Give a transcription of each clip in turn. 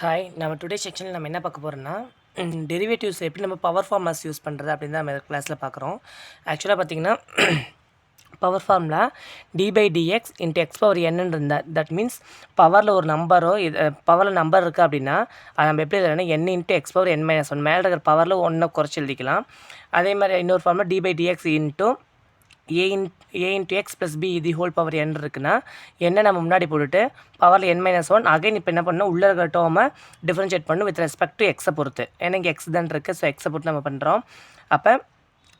Hi நம்ம today செக்ஷனில் நம்ம என்ன பார்க்க போகிறோம்னா டெரிவேட்டிவ்ஸ் எப்படி நம்ம பவர் ஃபார்முலாஸ் யூஸ் பண்ணுறது அப்படின்னு தான் நம்ம கிளாஸில் பார்க்குறோம். ஆக்சுவலாக பார்த்தீங்கன்னா power formula d/dx into X power என்னன்னு இருந்தால் தட் மீன்ஸ் பவரில் ஒரு நம்பரோ பவரில் நம்பர் இருக்குது அப்படின்னா அது நம்ம எப்படி எழுதலாம்னா n into X power n-1 மேலே இருக்கிற பவரில் ஒன்றை குறைச்சி எழுதிக்கலாம். அதே மாதிரி இன்னொரு formula d/dx into a into x plus b the whole power n இருக்குன்னா என்ன நம்ம முன்னாடி போட்டுட்டு பவரில் n-1 அகைன் இப்போ என்ன பண்ணணும் உள்ளே இருக்கிற டேர்மை டிஃப்ரென்ஷியேட் பண்ணணும் வித் ரெஸ்பெக்ட் டு எக்ஸை பொறுத்து. ஏன்னா இங்கே எக்ஸ் தான் இருக்குது, ஸோ எக்ஸை பொறுத்து நம்ம பண்ணுறோம். அப்போ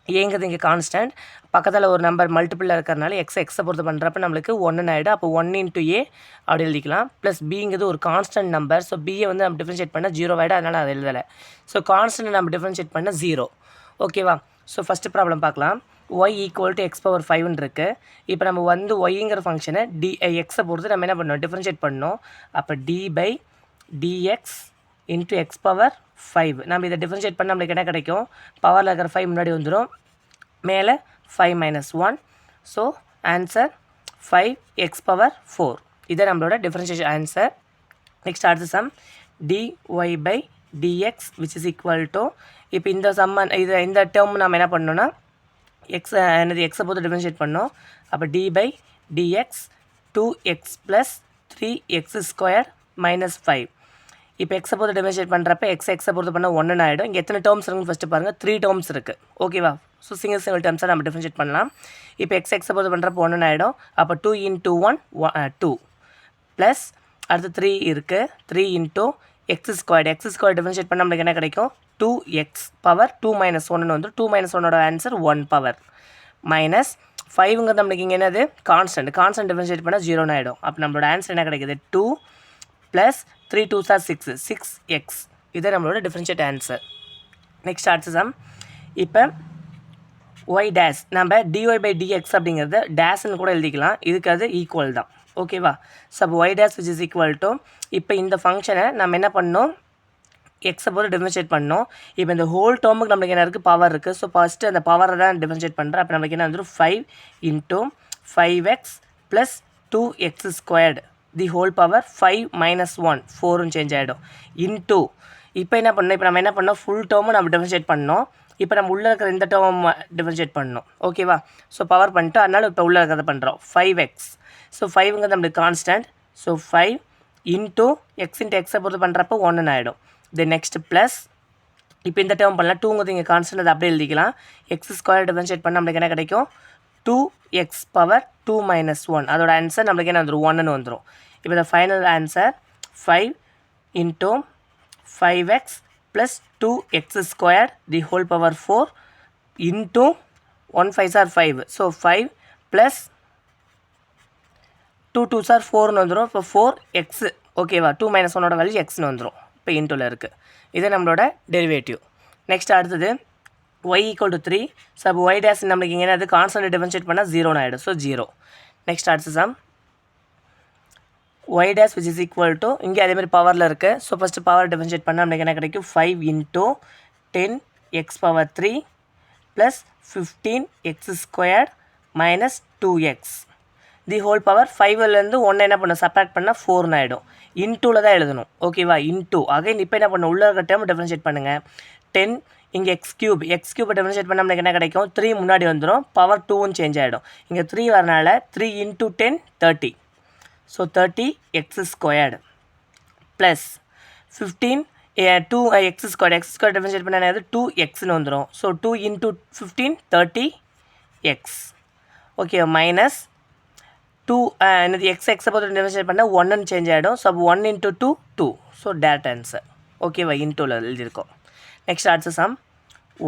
ஏங்கிறது இங்கே கான்ஸ்டன்ட், பக்கத்தில் ஒரு நம்பர் மல்டிபிளில் இருக்கிறனால எக்ஸை பொறுத்து பண்ணுறப்ப நம்மளுக்கு 1 ஆகிடும். அப்போ 1 into a அப்படி எழுதிக்கலாம். ப்ளஸ் பிங்கிறது ஒரு கான்ஸ்டன்ட் நம்பர், ஸோ பியை வந்து நம்ம டிஃப்ரென்ஷியேட் பண்ணால் 0 ஆகிடும், அதனால் அதை எழுதலை. ஸோ கான்ஸ்டன்ட் நம்ம டிஃப்ரென்ஷியேட் பண்ணால் 0. ஓகேவா? ஸோ ஃபஸ்ட்டு ப்ராப்ளம் பார்க்கலாம். y equal to x power 5ன்னு இருக்குது. இப்போ நம்ம வந்து ஒய்ங்கிற ஃபங்க்ஷனை எக்ஸை பொறுத்து நம்ம என்ன பண்ணோம் டிஃப்ரென்ஷியேட் பண்ணோம். அப்போ d/dx இன்ட்டு எக்ஸ் பவர் 5 நம்ம இதை டிஃப்ரென்ஷியேட் பண்ண நம்மளுக்கு என்ன கிடைக்கும், பவரில் இருக்கிற 5 முன்னாடி வந்துடும், மேலே 5 - 1, ஸோ ஆன்சர் 5x பவர் 4. இதை நம்மளோட டிஃப்ரென்ஷியேஷன் ஆன்சர். நெக்ஸ்ட் அடுத்த some dy/dx which is equal to இப்போ இந்த சம்மன் இந்த டேர்ம் நம்ம என்ன பண்ணோன்னா எக்ஸை பொறுத்து டிஃபரன்ஷியேட் பண்ணோம். அப்போ d/dx 2x + 3x² - 5. இப்போ எக்ஸை பொறுத்து டிஃபரன்ஷியேட் பண்ணுறப்ப எக்ஸை பொறுத்து பண்ணால் 1 ஆகிடும். இங்கே எத்தனை டேர்ம்ஸ் இருக்குன்னு ஃபஸ்ட்டு பாருங்கள், 3 டேர்ம்ஸ் இருக்குது. ஓகேவா? ஸோ சிங்கிள் டேர்ம்ஸாக நம்ம டிஃபரன்ஷியேட் பண்ணலாம். இப்போ எக்ஸை பொறுத்து பண்ணுறப்போ 1 ஆகிடும். அப்போ 2 into 1 2 ப்ளஸ் அடுத்து 3 இருக்குது, 3 into x² டிஃபரன்ஷியேட் பண்ணால் நம்மளுக்கு என்ன கிடைக்கும், 2x பவர் 2 - 1 வந்து 2 - 1ஓட ஆன்சர் 1 பவர் மைனஸ் 5ங்கிறது நம்மளுக்கு இங்கே என்னது கான்ஸ்டன்ட் டிஃபரன்ஷியேட் பண்ணால் 0 ஆகிடும். அப்போ நம்மளோட ஆன்சர் என்ன கிடைக்குது, 2 + 3 2s are 6x. இதை நம்மளோட டிஃபரன்ஷியேட் ஆன்சர். நெக்ஸ்ட் அடுத்த சம். இப்போ y டேஷ் நம்ம dy/dx அப்படிங்கிறது டேஷ்னு கூட எழுதிக்கலாம், இதுக்கு அது ஈக்குவல் தான். ஓகேவா? ஸோ அப்போ y dash which is equal to இப்போ இந்த ஃபங்க்ஷனை நம்ம என்ன பண்ணோம் எக்ஸை பொறுத்து டிஃபரன்ஷியேட் பண்ணோம். இப்போ இந்த ஹோல் டேர்முக்கு நம்மளுக்கு என்ன இருக்குது, பவர் இருக்குது. ஸோ ஃபஸ்ட்டு அந்த பவரை தான் டிஃபரன்ஷியேட் பண்ணுறேன். அப்போ நம்மளுக்கு என்ன வந்துடும் 5 into 5x + 2x² the whole power 5 - 1 4ன்னு சேஞ்ச் ஆகிடும் இன்டூ இப்போ என்ன பண்ணோம், இப்போ நம்ம என்ன பண்ணோம் ஃபுல் டேர்மும் நம்ம டிஃபரன்ஷியேட் பண்ணோம். இப்போ நம்ம உள்ளே இருக்கிற இந்த டேர்ம் டிஃபரன்ஷியேட் பண்ணோம். ஓகேவா? ஸோ பவர் பண்ணிட்டு அதனால் இப்போ உள்ளே இருக்கிறத பண்ணுறோம் 5x. ஸோ 5ங்கிறது நம்மளுக்கு constant, so 5 into x into எக்ஸை பொறுத்து பண்ணுறப்போ 1 ஆகிடும். தென் நெக்ஸ்ட் ப்ளஸ் இப்போ இந்த டேர்ம் பண்ணலாம், 2ங்கிறது இங்கே கான்ஸ்டன்ட், அதை அப்படியே எழுதிக்கலாம். x² டிஃபரன்ஷியேட் பண்ணால் நம்மளுக்கு என்ன கிடைக்கும், 2x பவர் 2 - 1 அதோட ஆன்சர் நம்மளுக்கு என்ன வந்துடும் 1ன்னு வந்துடும். இப்போ இந்த final answer 5 into 5x + 2x² the whole power 4 into 1 5s are 5, so 5 + 2 2s are 4ன்னு வந்துடும். இப்போ 4x. ஓகேவா? 2 - 1ஓட வேல்யூ எக்ஸ்னு வந்துடும். இப்போ இன்டூவில் இருக்குது. இது நம்மளோட டெரிவேட்டிவ். நெக்ஸ்ட் அடுத்தது y = 3. ஸோ அப்போ y டேஷ் நம்மளுக்கு இங்கே என்னது கான்ஸ்டன்ட் டிஃபரன்ஷியேட் பண்ணால் 0ன்னு ஆகிடும், ஸோ 0. நெக்ஸ்ட் அடுத்த sum y dash which is equal to இங்கே அதேமாதிரி பவரில் இருக்குது. ஸோ ஃபஸ்ட்டு பவர் டிஃபரன்ஷியேட் பண்ணால் நம்மளுக்கு என்ன கிடைக்கும், 5 into 10x power 3 + 15x² - 2x the whole power 5லேருந்து 1 என்ன பண்ணணும் சப்ராக்ட் பண்ணால் 4ன்னு ஆகிடும். இன்டூவில் தான் எழுதணும். ஓகேவா? இன்டூ அகைன் இப்போ என்ன பண்ணணும் உள்ள இருக்க டேர்ம் டிஃபரன்ஷியேட் பண்ணுங்கள். 10 இங்கே x³ டிஃபரன்ஷியேட் பண்ணால் நம்மளுக்கு என்ன கிடைக்கும், 3 முன்னாடி வந்துடும், பவர் 2ன்னு சேஞ்ச் ஆகிடும். இங்கே 3 வரனால 3 into 10 30, so 30x² plus 15 2x² differentiate பண்ணால் என்னது 2xன்னு வந்துடும். So 2 into 15 30x. Okay minus 2 என்னது எக்ஸை பொறுத்து டிஃபரன்ஷியேட் பண்ணால் 1ன்னு சேஞ்ச் ஆகிடும். ஸோ அப்போ 1 into 2 2, ஸோ டேட் ஆன்சர். ஓகேவா? இன்டூவில் எழுதியிருக்கோம். நெக்ஸ்ட் அடுத்த sum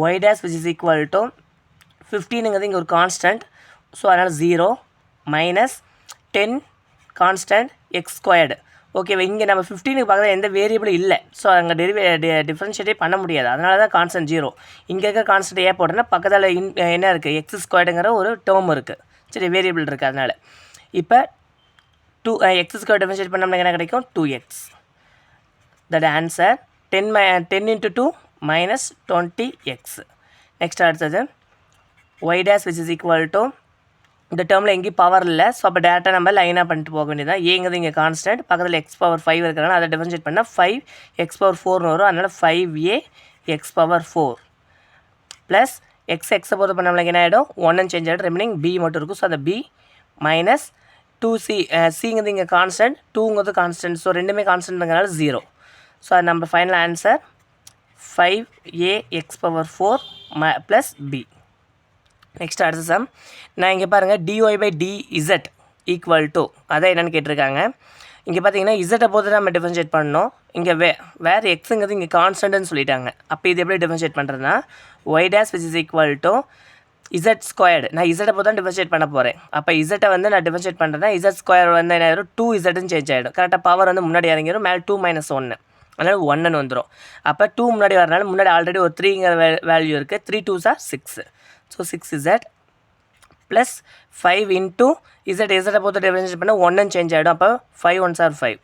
y dash which is equal to 15ங்கிறது இங்கே ஒரு கான்ஸ்டன்ட், ஸோ அதனால் 0 மைனஸ் 10 கான்ஸ்டன்ட் x². ஓகேவா? இங்கே நம்ம 15க்கு பார்க்குறது எந்த வேரியபிளும் இல்லை, ஸோ அங்கே டிஃபரன்ஷியேட்டே பண்ண முடியாது, அதனால தான் கான்ஸ்டன்ட் 0. இங்கே இருக்க கான்ஸ்டன்ட் ஏன் போட்டோன்னா பக்கத்தில் என்ன இருக்குது x² ஒரு டேர்ம் இருக்குது, சரி வேரியபிள் இருக்குது, அதனால் இப்போ 2x² டிஃபரன்ஷியேட் பண்ண நம்மளுக்கு என்ன கிடைக்கும், 2x. That answer 10 into 2 - 20x. Next அடுத்தது y dash which is equal to இந்த டேர்மில் எங்கேயும் பவர் இல்லை. ஸோ அப்போ டேரெக்டாக நம்ம லைனாக பண்ணிட்டு போக வேண்டியதான். ஏங்கிறது இங்கே கான்ஸ்டன்ட், பக்கத்தில் எக்ஸ் பவர் 5 இருக்கிறனால அதை டிஃபரன்ஷியேட் பண்ணால் 5 எக்ஸ் பவர் 4 வரும். அதனால் 5a எக்ஸ் பவர் 4 ப்ளஸ் எக்ஸை பொறுத்த பண்ண நம்மளுக்கு என்ன ஆகிடும், 1 சேஞ்ச் ஆகிடும், ரெமினிங் b மட்டும் இருக்கும். ஸோ அந்த b மைனஸ் 2c, சிங்கிறது இங்கே கான்ஸ்டன்ட், 2ங்கிறது கான்ஸ்டன்ட். ஸோ ரெண்டுமே கான்ஸ்டன்ட்ங்கிறனால 0. ஸோ அது நம்ம final answer 5a X power 4 plus b. Next அடுத்த சம். நான் இங்கே பாருங்கள் dy/dz ஈக்குவல் டு அதான் என்னென்னு கேட்டிருக்காங்க. இங்கே பார்த்தீங்கன்னா இசட்டை பொறுத்து நம்ம டிஃபரன்ஷியேட் பண்ணணும். இங்கே வேறு எக்ஸுங்கிறது இங்கே கான்ஸ்டன்ட்னு சொல்லிட்டாங்க. அப்போ இது எப்படி டிஃபரன்ஷியேட் பண்ணுறதுனா y dash which is equal to z squared. நான் இசட்டை பொறுத்து தான் டிஃபரன்ஷியேட் பண்ண போகிறேன். அப்போ இசட்டை வந்து நான் டிஃபரன்ஷியேட் பண்ணுறேன்னா z ஸ்கொயர் வந்து என்ன ஆயிடும், 2zன்னு சேஞ்ச் ஆகிடும். கரெக்டாக பவர் வந்து முன்னாடி இறங்கிடும், மேலே 2 - 1 அதனால் 1ன்னு வந்துடும். அப்போ 2 முன்னாடி வரனால முன்னாடி ஆல்ரெடி ஒரு 3ங்கிற வேல்யூ இருக்குது. 3 2s are 6. So 6z plus 5 into இசட்டை பொறுத்து டிஃபரன்ஷியேட் பண்ணால் 1ன்னு சேஞ்ச் ஆகிடும். அப்போ 5 1s are 5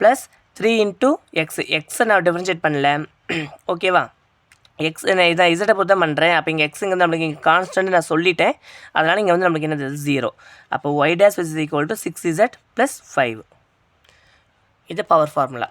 ப்ளஸ் 3 இன்ட்டு எக்ஸை நான் டிஃபரன்ஷியேட் பண்ணல. ஓகேவா, எக்ஸ் நான் இதான் இசட்டை பொறுத்து தான் பண்ணுறேன். அப்போ இங்கே எக்ஸுங்கிறது நம்மளுக்கு இங்கே கான்ஸ்டன்ட் நான் சொல்லிட்டேன். அதனால் இங்கே வந்து நம்மளுக்கு என்னது 0. அப்போ y dash is equal to 6z + 5. இது பவர் ஃபார்முலா.